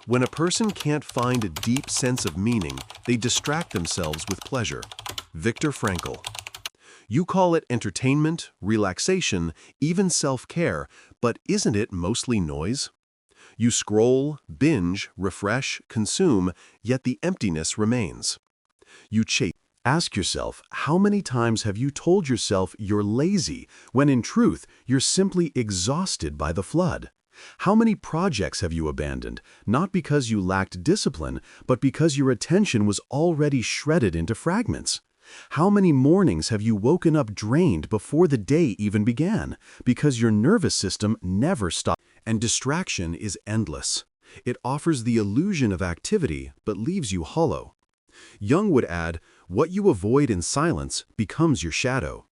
When a person can't find a deep sense of meaning, they distract themselves with pleasure. Viktor Frankl. You call it entertainment, relaxation, even self-care, but isn't it mostly noise? You scroll, binge, refresh, consume, yet the emptiness remains. You chase. Ask yourself, how many times have you told yourself you're lazy when in truth you're simply exhausted by the flood? How many projects have you abandoned, not because you lacked discipline, but because your attention was already shredded into fragments? How many mornings have you woken up drained before the day even began, because your nervous system never stopped? And distraction is endless. It offers the illusion of activity, but leaves you hollow. Jung would add, what you avoid in silence becomes your shadow.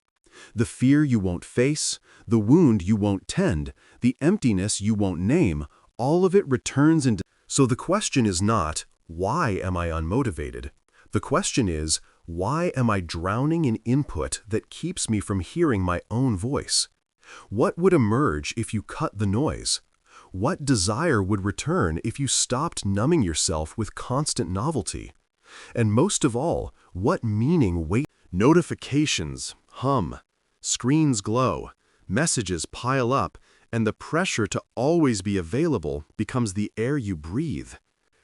The fear you won't face, the wound you won't tend, the emptiness you won't name, all of it returns into. So the question is not, why am I unmotivated? The question is, why am I drowning in input that keeps me from hearing my own voice? What would emerge if you cut the noise? What desire would return if you stopped numbing yourself with constant novelty? And most of all, what meaning waits? Notifications hum, screens glow, messages pile up, and the pressure to always be available becomes the air you breathe.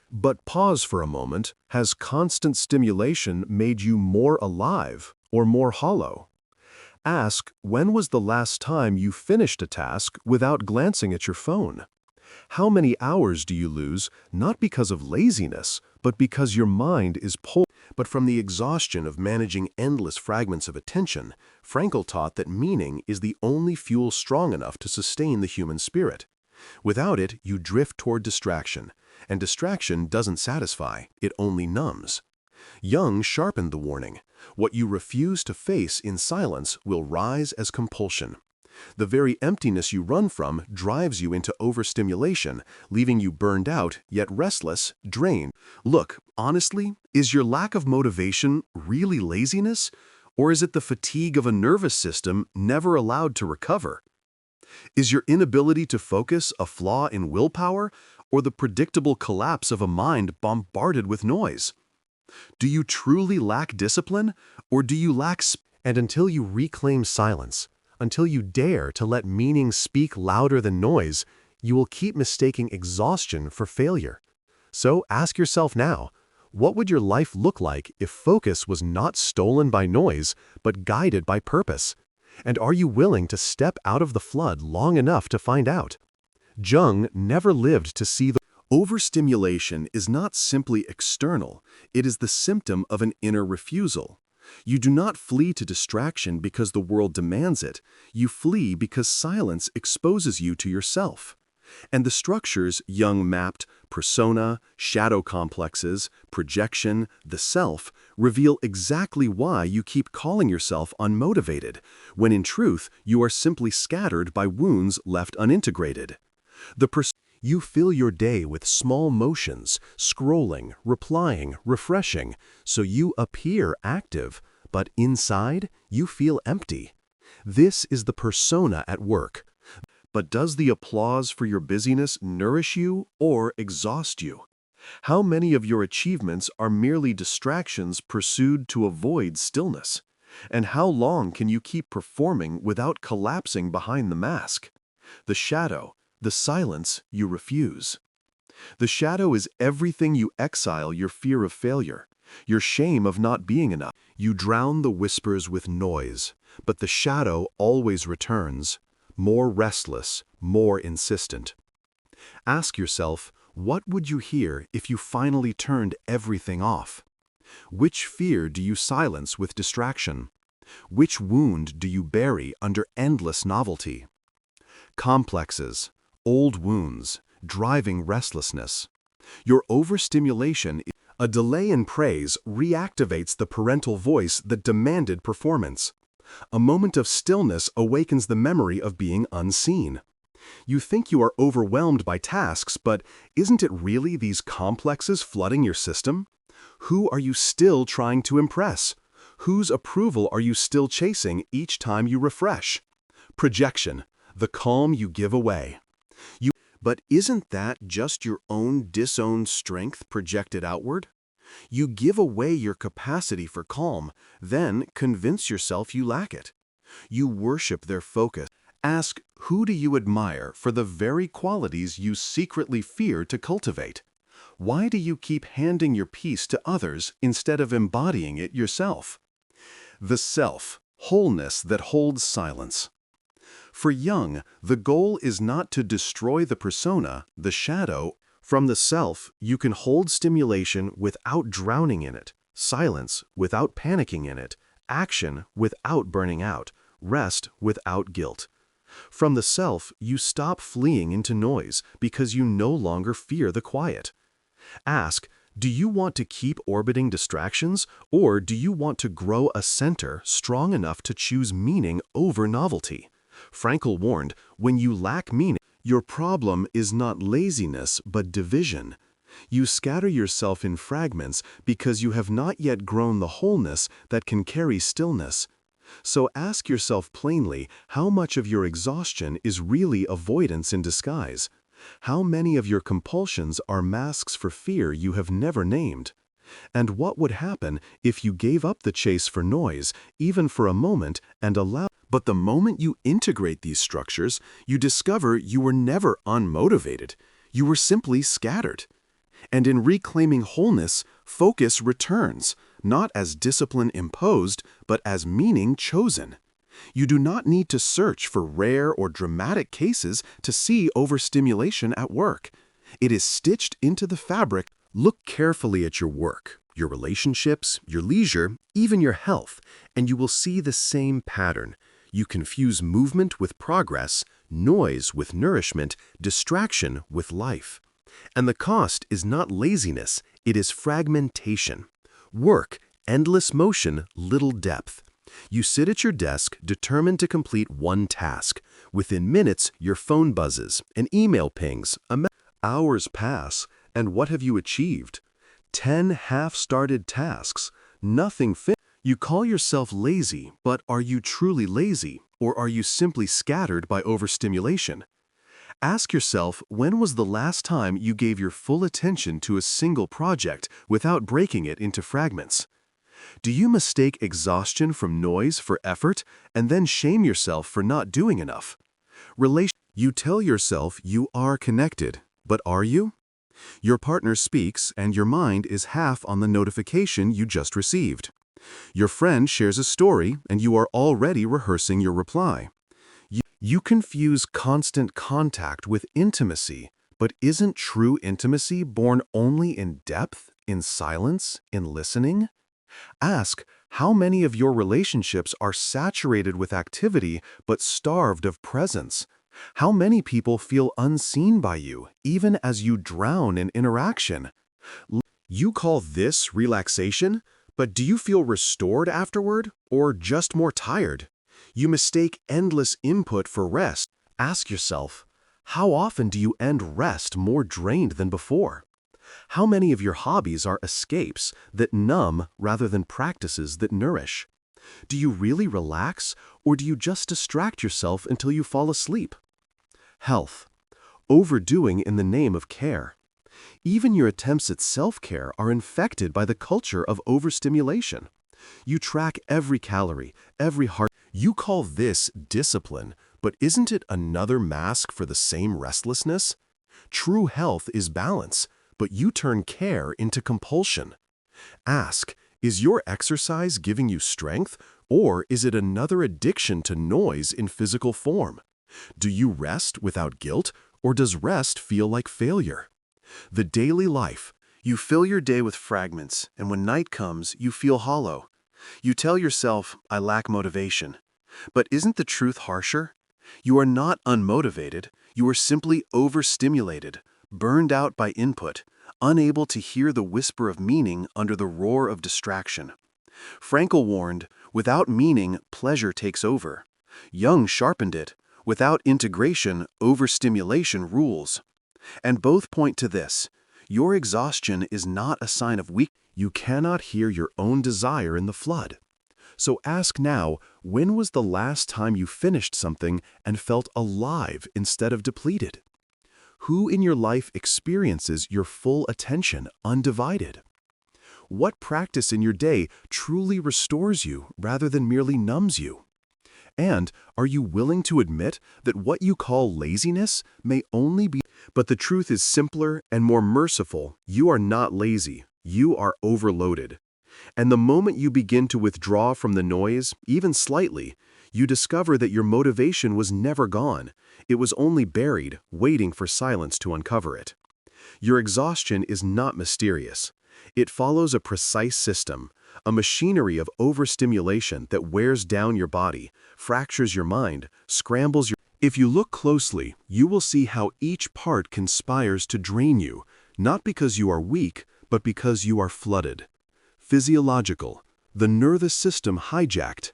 But pause for a moment. Has constant stimulation made you more alive or more hollow? Ask, when was the last time you finished a task without glancing at your phone? How many hours do you lose, not because of laziness, but because your mind is pulled? But from the exhaustion of managing endless fragments of attention, Frankl taught that meaning is the only fuel strong enough to sustain the human spirit. Without it, you drift toward distraction, and distraction doesn't satisfy, it only numbs. Jung sharpened the warning. What you refuse to face in silence will rise as compulsion. The very emptiness you run from drives you into overstimulation, leaving you burned out, yet restless, drained. Look, honestly, is your lack of motivation really laziness? Or is it the fatigue of a nervous system never allowed to recover? Is your inability to focus a flaw in willpower, or the predictable collapse of a mind bombarded with noise? Do you truly lack discipline, or do you lack And until you reclaim silence, until you dare to let meaning speak louder than noise, you will keep mistaking exhaustion for failure. So ask yourself now, what would your life look like if focus was not stolen by noise, but guided by purpose? And are you willing to step out of the flood long enough to find out? Jung never lived to see the overstimulation is not simply external, it is the symptom of an inner refusal. You do not flee to distraction because the world demands it, you flee because silence exposes you to yourself. And the structures Jung mapped, persona, shadow complexes, projection, the self, reveal exactly why you keep calling yourself unmotivated, when in truth you are simply scattered by wounds left unintegrated. You fill your day with small motions, scrolling, replying, refreshing, so you appear active, but inside you feel empty. This is the persona at work. But does the applause for your busyness nourish you or exhaust you? How many of your achievements are merely distractions pursued to avoid stillness? And how long can you keep performing without collapsing behind the mask? The shadow, the silence you refuse. The shadow is everything you exile: your fear of failure, your shame of not being enough. You drown the whispers with noise, but the shadow always returns, more restless, more insistent. Ask yourself, what would you hear if you finally turned everything off? Which fear do you silence with distraction? Which wound do you bury under endless novelty? Complexes, old wounds, driving restlessness. Your overstimulation, a delay in praise, reactivates the parental voice that demanded performance. A moment of stillness awakens the memory of being unseen. You think you are overwhelmed by tasks, but isn't it really these complexes flooding your system? Who are you still trying to impress? Whose approval are you still chasing each time you refresh? Projection, the calm you give away. But isn't that just your own disowned strength projected outward? You give away your capacity for calm, then convince yourself you lack it. You worship their focus. Ask, who do you admire for the very qualities you secretly fear to cultivate? Why do you keep handing your peace to others instead of embodying it yourself? The self, wholeness that holds silence. For Jung, the goal is not to destroy the persona, the shadow. From the self, you can hold stimulation without drowning in it, silence without panicking in it, action without burning out, rest without guilt. From the self, you stop fleeing into noise because you no longer fear the quiet. Ask, do you want to keep orbiting distractions, or do you want to grow a center strong enough to choose meaning over novelty? Frankl warned, when you lack meaning, your problem is not laziness but division. You scatter yourself in fragments because you have not yet grown the wholeness that can carry stillness. So ask yourself plainly how much of your exhaustion is really avoidance in disguise. How many of your compulsions are masks for fear you have never named? And what would happen if you gave up the chase for noise, even for a moment, and allowed? But the moment you integrate these structures, you discover you were never unmotivated. You were simply scattered. And in reclaiming wholeness, focus returns, not as discipline imposed, but as meaning chosen. You do not need to search for rare or dramatic cases to see overstimulation at work. It is stitched into the fabric. Look carefully at your work, your relationships, your leisure, even your health, and you will see the same pattern. You confuse movement with progress, noise with nourishment, distraction with life. And the cost is not laziness, it is fragmentation. Work, endless motion, little depth. You sit at your desk, determined to complete one task. Within minutes, your phone buzzes, an email pings, hours pass, and what have you achieved? 10 half-started tasks, nothing finished. You call yourself lazy, but are you truly lazy, or are you simply scattered by overstimulation? Ask yourself, when was the last time you gave your full attention to a single project without breaking it into fragments? Do you mistake exhaustion from noise for effort and then shame yourself for not doing enough? You tell yourself you are connected, but are you? Your partner speaks and your mind is half on the notification you just received. Your friend shares a story and you are already rehearsing your reply. You confuse constant contact with intimacy, but isn't true intimacy born only in depth, in silence, in listening? Ask, how many of your relationships are saturated with activity but starved of presence? How many people feel unseen by you, even as you drown in interaction? You call this relaxation, but do you feel restored afterward, or just more tired? You mistake endless input for rest. Ask yourself, how often do you end rest more drained than before? How many of your hobbies are escapes that numb rather than practices that nourish? Do you really relax, or do you just distract yourself until you fall asleep? Health. Overdoing in the name of care. Even your attempts at self-care are infected by the culture of overstimulation. You track every calorie, every heart. You call this discipline, but isn't it another mask for the same restlessness? True health is balance, but you turn care into compulsion. Ask, is your exercise giving you strength, or is it another addiction to noise in physical form? Do you rest without guilt, or does rest feel like failure? The daily life. You fill your day with fragments, and when night comes, you feel hollow. You tell yourself, I lack motivation. But isn't the truth harsher? You are not unmotivated, you are simply overstimulated, burned out by input, unable to hear the whisper of meaning under the roar of distraction. Frankl warned, without meaning, pleasure takes over. Jung sharpened it, without integration, overstimulation rules. And both point to this, your exhaustion is not a sign of weakness. You cannot hear your own desire in the flood. So ask now, when was the last time you finished something and felt alive instead of depleted? Who in your life experiences your full attention undivided? What practice in your day truly restores you rather than merely numbs you? And are you willing to admit that what you call laziness may only be— But the truth is simpler and more merciful. You are not lazy. You are overloaded. And the moment you begin to withdraw from the noise, even slightly, you discover that your motivation was never gone. It was only buried, waiting for silence to uncover it. Your exhaustion is not mysterious. It follows a precise system, a machinery of overstimulation that wears down your body, fractures your mind, scrambles your— If you look closely, you will see how each part conspires to drain you, not because you are weak, but because you are flooded. Physiological, the nervous system hijacked.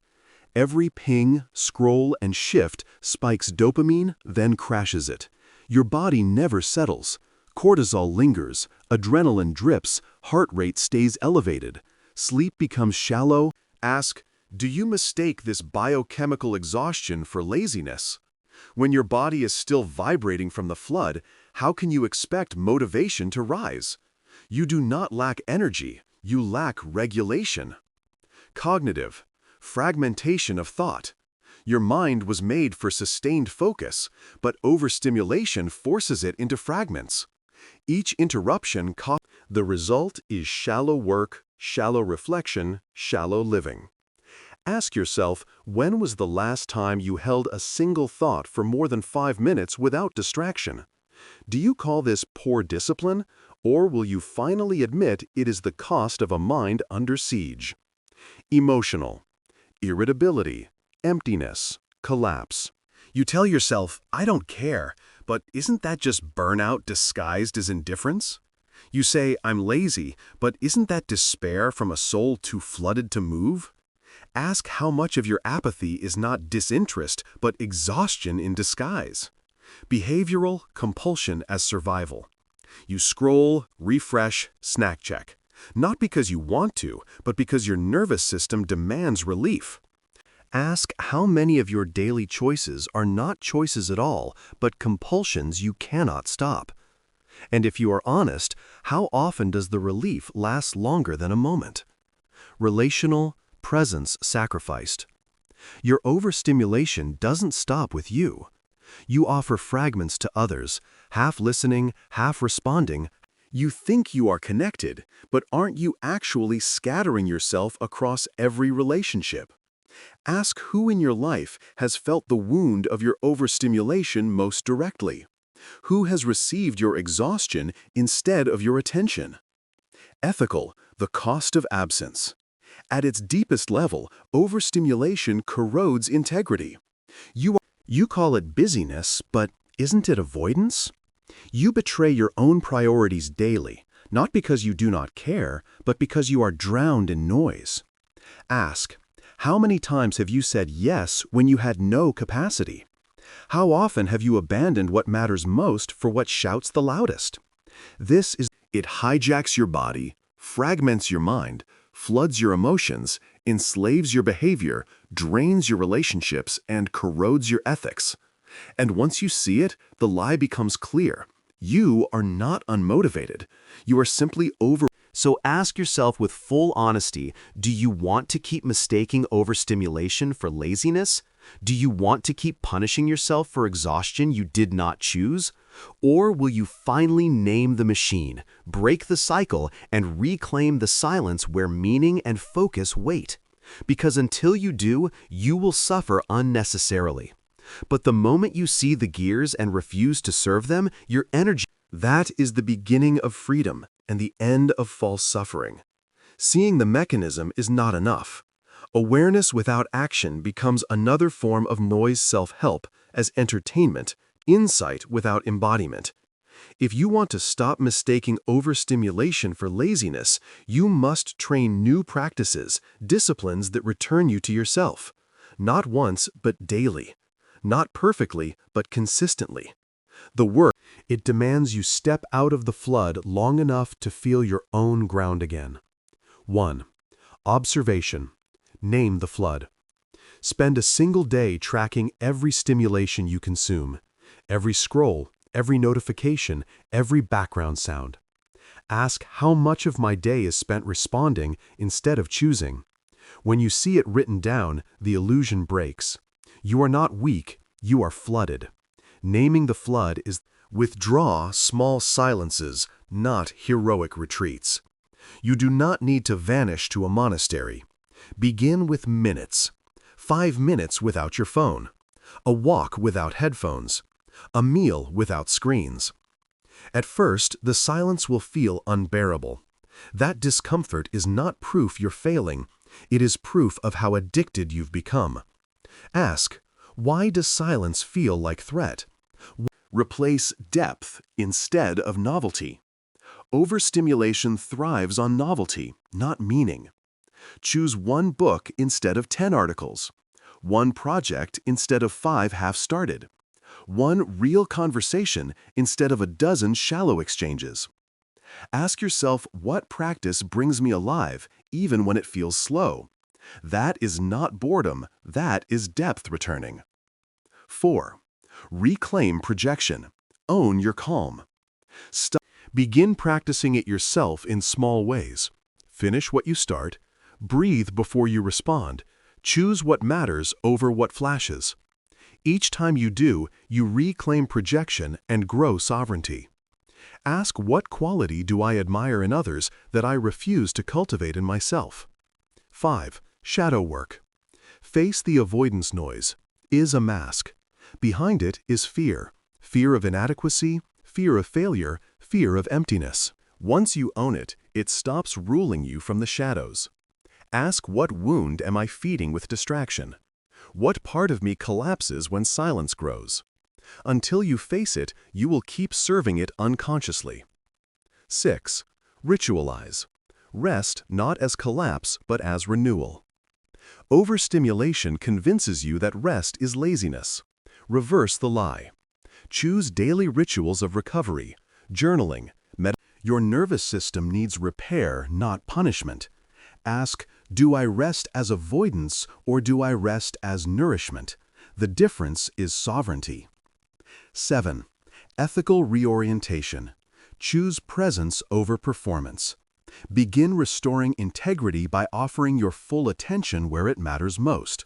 Every ping, scroll, and shift spikes dopamine, then crashes it. Your body never settles. Cortisol lingers, adrenaline drips, heart rate stays elevated. Sleep becomes shallow. Ask, do you mistake this biochemical exhaustion for laziness? When your body is still vibrating from the flood, how can you expect motivation to rise? You do not lack energy, you lack regulation. Cognitive, fragmentation of thought. Your mind was made for sustained focus, but overstimulation forces it into fragments. Each interruption costs— The result is shallow work, shallow reflection, shallow living. Ask yourself, when was the last time you held a single thought for more than 5 minutes without distraction? Do you call this poor discipline, or will you finally admit it is the cost of a mind under siege? Emotional, irritability, emptiness, collapse. You tell yourself, I don't care, but isn't that just burnout disguised as indifference? You say, I'm lazy, but isn't that despair from a soul too flooded to move? Ask how much of your apathy is not disinterest, but exhaustion in disguise. Behavioral compulsion as survival. You scroll, refresh, snack check. Not because you want to, but because your nervous system demands relief. Ask how many of your daily choices are not choices at all, but compulsions you cannot stop. And if you are honest, how often does the relief last longer than a moment? Relational presence sacrificed. Your overstimulation doesn't stop with you. You offer fragments to others, half listening, half responding. You think you are connected, but aren't you actually scattering yourself across every relationship? Ask who in your life has felt the wound of your overstimulation most directly. Who has received your exhaustion instead of your attention? Ethical, the cost of absence. At its deepest level, overstimulation corrodes integrity. You call it busyness, but isn't it avoidance? You betray your own priorities daily, not because you do not care, but because you are drowned in noise. Ask, how many times have you said yes when you had no capacity? How often have you abandoned what matters most for what shouts the loudest? It hijacks your body, fragments your mind, floods your emotions, enslaves your behavior, drains your relationships, and corrodes your ethics. And once you see it, the lie becomes clear. You are not unmotivated. You are simply over. So ask yourself with full honesty, do you want to keep mistaking overstimulation for laziness? Do you want to keep punishing yourself for exhaustion you did not choose? Or will you finally name the machine, break the cycle, and reclaim the silence where meaning and focus wait? Because until you do, you will suffer unnecessarily. But the moment you see the gears and refuse to serve them, your energy— That is the beginning of freedom and the end of false suffering. Seeing the mechanism is not enough. Awareness without action becomes another form of noise self-help as entertainment, insight without embodiment. If you want to stop mistaking overstimulation for laziness, you must train new practices, disciplines that return you to yourself. Not once, but daily. Not perfectly, but consistently. The work, it demands you step out of the flood long enough to feel your own ground again. 1. Observation. Name the flood. Spend a single day tracking every stimulation you consume. Every scroll, every notification, every background sound. Ask how much of my day is spent responding instead of choosing. When you see it written down, the illusion breaks. You are not weak, you are flooded. Naming the flood is withdraw small silences, not heroic retreats. You do not need to vanish to a monastery. Begin with minutes. 5 minutes without your phone. A walk without headphones. A meal without screens. At first, the silence will feel unbearable. That discomfort is not proof you're failing. It is proof of how addicted you've become. Ask, why does silence feel like threat? Replace depth instead of novelty. Overstimulation thrives on novelty, not meaning. Choose one book instead of 10 articles. One project instead of 5 half-started. One real conversation instead of a dozen shallow exchanges. Ask yourself what practice brings me alive, even when it feels slow. That is not boredom, that is depth returning. 4. Reclaim projection. Own your calm. Begin practicing it yourself in small ways. Finish what you start. Breathe before you respond. Choose what matters over what flashes. Each time you do, you reclaim projection and grow sovereignty. Ask, what quality do I admire in others that I refuse to cultivate in myself? 5. Shadow work. Face the avoidance noise. Is a mask. Behind it is fear. Fear of inadequacy, fear of failure, fear of emptiness. Once you own it, it stops ruling you from the shadows. Ask, what wound am I feeding with distraction? What part of me collapses when silence grows? Until you face it, you will keep serving it unconsciously. 6. Ritualize. Rest not as collapse, but as renewal. Overstimulation convinces you that rest is laziness. Reverse the lie. Choose daily rituals of recovery, journaling, meditation. Your nervous system needs repair, not punishment. Ask, do I rest as avoidance or do I rest as nourishment? The difference is sovereignty. 7. Ethical reorientation. Choose presence over performance. Begin restoring integrity by offering your full attention where it matters most.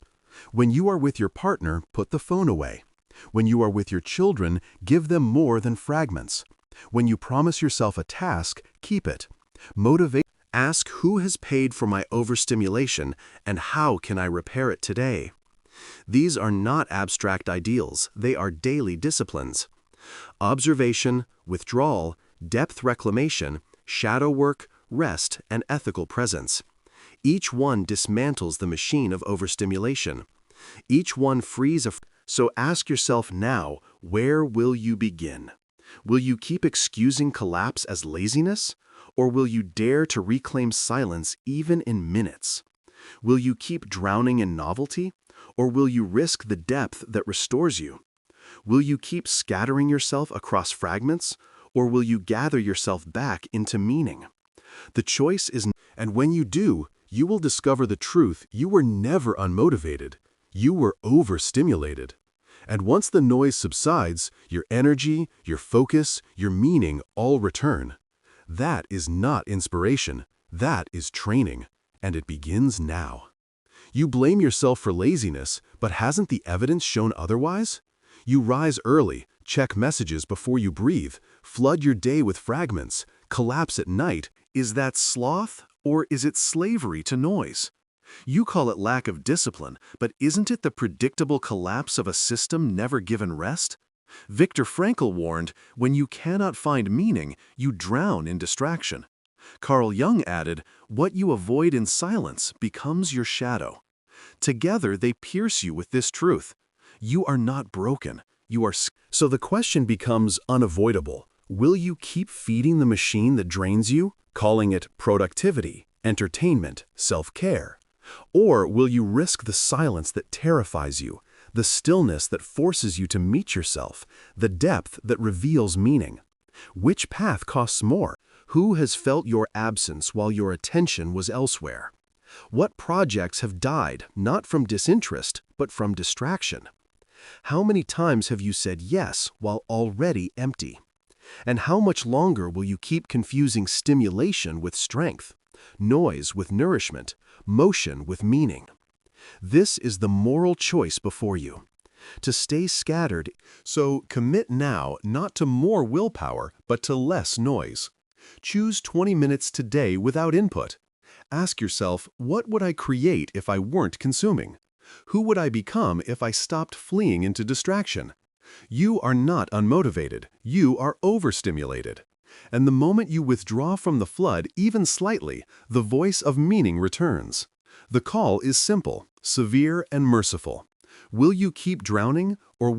When you are with your partner, put the phone away. When you are with your children, give them more than fragments. When you promise yourself a task, keep it. Motivate. Ask, who has paid for my overstimulation and how can I repair it today? These are not abstract ideals, they are daily disciplines. Observation, withdrawal, depth reclamation, shadow work, rest, and ethical presence. Each one dismantles the machine of overstimulation. Each one frees a... So ask yourself now, where will you begin? Will you keep excusing collapse as laziness? Or will you dare to reclaim silence even in minutes? Will you keep drowning in novelty? Or will you risk the depth that restores you? Will you keep scattering yourself across fragments? Or will you gather yourself back into meaning? The choice is... And when you do, you will discover the truth: you were never unmotivated. You were overstimulated. And once the noise subsides, your energy, your focus, your meaning all return. That is not inspiration, that is training, and it begins now. You blame yourself for laziness, but hasn't the evidence shown otherwise? You rise early, check messages before you breathe, flood your day with fragments, collapse at night. Is that sloth, or is it slavery to noise? You call it lack of discipline, but isn't it the predictable collapse of a system never given rest? Viktor Frankl warned, when you cannot find meaning, you drown in distraction. Carl Jung added, what you avoid in silence becomes your shadow. Together they pierce you with this truth: you are not broken, you are... So the question becomes unavoidable. Will you keep feeding the machine that drains you, calling it productivity, entertainment, self-care? Or will you risk the silence that terrifies you, the stillness that forces you to meet yourself, the depth that reveals meaning? Which path costs more? Who has felt your absence while your attention was elsewhere? What projects have died, not from disinterest, but from distraction? How many times have you said yes while already empty? And how much longer will you keep confusing stimulation with strength, noise with nourishment, motion with meaning? This is the moral choice before you. To stay scattered, so commit now not to more willpower, but to less noise. Choose 20 minutes today without input. Ask yourself, what would I create if I weren't consuming? Who would I become if I stopped fleeing into distraction? You are not unmotivated, you are overstimulated. And the moment you withdraw from the flood, even slightly, the voice of meaning returns. The call is simple, severe, and merciful. Will you keep drowning, or